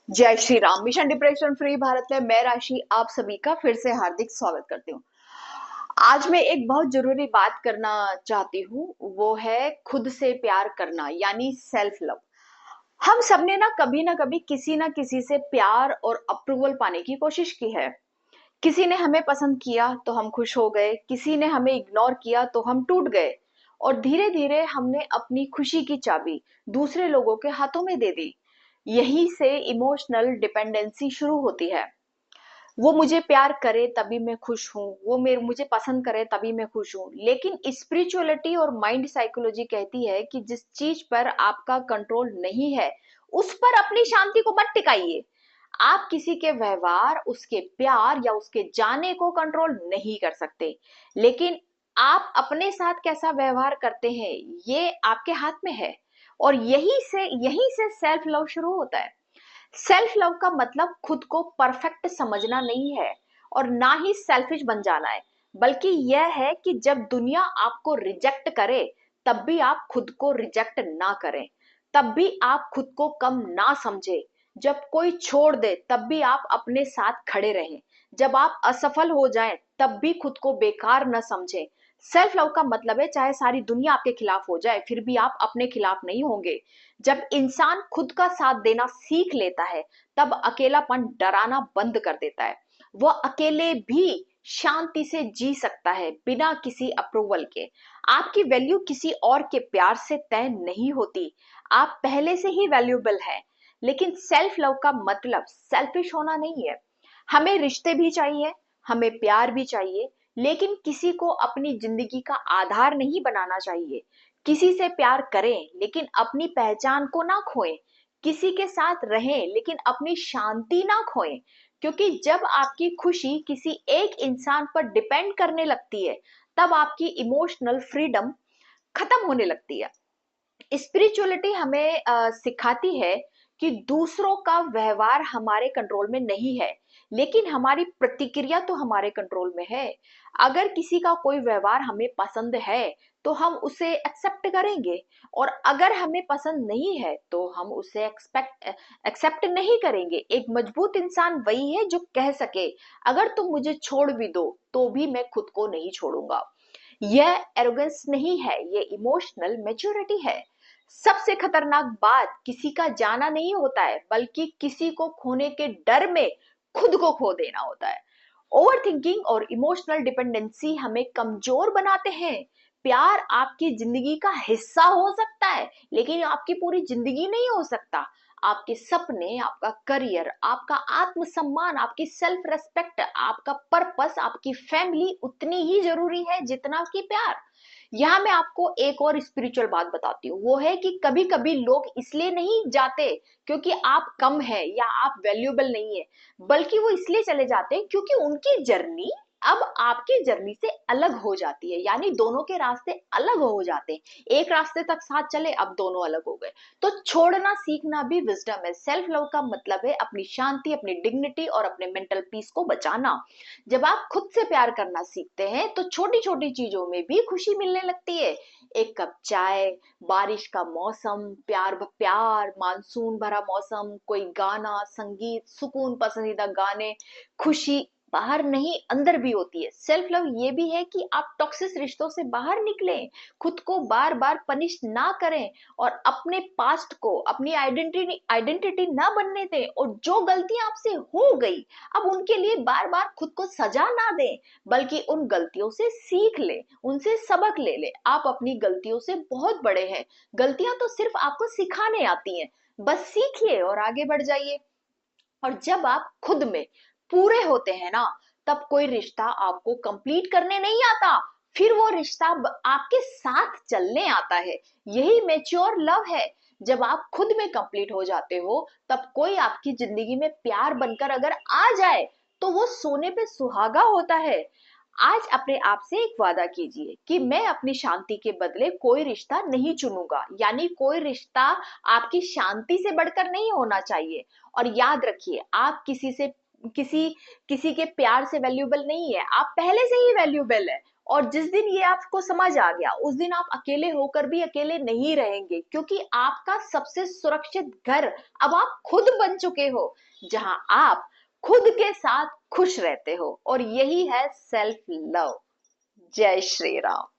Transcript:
जय Shri Ram. Mission depression free Bharat में मैं राशि आप सभी का फिर से हार्दिक स्वागत करती हूँ। आज मैं एक बहुत जरूरी बात करना चाहती हूँ, वो है खुद से प्यार करना यानी सेल्फ लव। हम सबने ना कभी किसी ना किसी से प्यार और अप्रूवल पाने की कोशिश की है। किसी ने हमें पसंद किया तो हम खुश हो गए, किसी ने हमें इग्नोर किया तो हम टूट गए और धीरे धीरे हमने अपनी खुशी की चाबी दूसरे लोगों के हाथों में दे दी। यहीं से इमोशनल डिपेंडेंसी शुरू होती है। वो मुझे प्यार करे तभी मैं खुश हूँ, वो मेरे मुझे पसंद करे तभी मैं खुश हूँ। लेकिन स्पिरिचुअलिटी और माइंड साइकोलॉजी कहती है कि जिस चीज पर आपका कंट्रोल नहीं है उस पर अपनी शांति को मत टिकाइए। आप किसी के व्यवहार, उसके प्यार या उसके जाने को कंट्रोल नहीं कर सकते, लेकिन आप अपने साथ कैसा व्यवहार करते हैं ये आपके हाथ में है। और यही से सेल्फ लव शुरू होता है। सेल्फ लव का मतलब खुद को परफेक्ट समझना नहीं है और ना ही सेल्फिश बन जाना है, बल्कि यह है कि जब दुनिया आपको रिजेक्ट करे तब भी आप खुद को रिजेक्ट ना करें, तब भी आप खुद को कम ना समझे। जब कोई छोड़ दे तब भी आप अपने साथ खड़े रहें। जब आप असफल हो जाएं तब भी खुद को बेकार न समझें। सेल्फ लव का मतलब है चाहे सारी दुनिया आपके खिलाफ हो जाए फिर भी आप अपने खिलाफ नहीं होंगे। जब इंसान खुद का साथ देना सीख लेता है तब अकेलापन डराना बंद कर देता है। वह अकेले भी शांति से जी सकता है बिना किसी अप्रूवल के। आपकी वैल्यू किसी और के प्यार से तय नहीं होती, आप पहले से ही वैल्यूएबल हैं। लेकिन सेल्फ लव का मतलब सेल्फिश होना नहीं है। हमें रिश्ते भी चाहिए, हमें प्यार भी चाहिए, लेकिन किसी को अपनी जिंदगी का आधार नहीं बनाना चाहिए। किसी से प्यार करें लेकिन अपनी पहचान को ना खोएं। किसी के साथ रहें लेकिन अपनी शांति ना खोएं। क्योंकि जब आपकी खुशी किसी एक इंसान पर डिपेंड करने लगती है तब आपकी इमोशनल फ्रीडम खत्म होने लगती है। स्पिरिचुअलिटी हमें सिखाती है कि दूसरों का व्यवहार हमारे कंट्रोल में नहीं है, लेकिन हमारी प्रतिक्रिया तो हमारे कंट्रोल में है। अगर किसी का कोई व्यवहार हमें पसंद है तो हम उसे एक्सेप्ट करेंगे, और अगर हमें पसंद नहीं है तो हम उसे एक्सेप्ट नहीं करेंगे। एक मजबूत इंसान वही है जो कह सके अगर तुम मुझे छोड़ भी दो तो भी मैं खुद को नहीं छोड़ूंगा। यह एरोगेंस नहीं है, ये इमोशनल मैच्योरिटी है। सबसे खतरनाक बात किसी का जाना नहीं होता है, बल्कि किसी को खोने के डर में खुद को खो देना होता है। ओवर थिंकिंग और इमोशनल डिपेंडेंसी हमें कमजोर बनाते हैं। प्यार आपकी जिंदगी का हिस्सा हो सकता है, लेकिन आपकी पूरी जिंदगी नहीं हो सकता। आपके सपने, आपका करियर, आपका आत्मसम्मान, आपकी सेल्फ रेस्पेक्ट, आपका पर्पस, आपकी फैमिली उतनी ही जरूरी है जितना कि प्यार। यहाँ मैं आपको एक और स्पिरिचुअल बात बताती हूँ, वो है कि कभी कभी लोग इसलिए नहीं जाते क्योंकि आप कम है या आप वैल्यूएबल नहीं है, बल्कि वो इसलिए चले जाते हैं क्योंकि उनकी जर्नी अब आपकी जर्नी से अलग हो जाती है, यानी दोनों के रास्ते अलग हो जाते हैं। एक रास्ते तक साथ चले, अब दोनों अलग हो गए। तो छोड़ना सीखना भी विजडम है। सेल्फ लव का मतलब है अपनी शांति, अपनी डिग्निटी और अपने मेंटल पीस को बचाना। जब आप खुद से प्यार करना सीखते हैं तो छोटी छोटी चीजों में भी खुशी मिलने लगती है। एक कप चाय, बारिश का मौसम, प्यार, मानसून भरा मौसम, कोई गाना, संगीत, सुकून, पसंदीदा गाने। खुशी बाहर नहीं अंदर भी होती है। सेल्फ लव ये भी है कि आप टॉक्सिक रिश्तों से बाहर निकलें, खुद को बार बार पनिश ना करें और अपने पास्ट को अपनी आइडेंटिटी ना बनने दें। और जो गलतियां आपसे हो गई अब उनके लिए बार बार खुद को सजा ना दें, बल्कि उन गलतियों से सीख ले, उनसे सबक ले ले। आप अपनी गलतियों से बहुत बड़े हैं। गलतियां तो सिर्फ आपको सिखाने आती हैं, बस सीखिए और आगे बढ़ जाइए। और जब आप खुद में पूरे होते हैं ना, तब कोई रिश्ता आपको कंप्लीट करने नहीं आता, फिर वो रिश्ता आपके साथ चलने आता है। यही मेच्योर लव है। जब आप खुद में कंप्लीट हो जाते हो तब कोई आपकी जिंदगी में प्यार बनकर अगर आ जाए तो वो सोने पे सुहागा होता है। आज अपने आप से एक वादा कीजिए कि मैं अपनी शांति के बदले कोई रिश्ता नहीं चुनूंगा, यानी कोई रिश्ता आपकी शांति से बढ़कर नहीं होना चाहिए। और याद रखिए, आप किसी से किसी किसी के प्यार से वैल्यूएबल नहीं है, आप पहले से ही वैल्यूएबल है। और जिस दिन ये आपको समझ आ गया, उस दिन आप अकेले होकर भी अकेले नहीं रहेंगे, क्योंकि आपका सबसे सुरक्षित घर अब आप खुद बन चुके हो, जहां आप खुद के साथ खुश रहते हो। और यही है सेल्फ लव। जय श्री राम।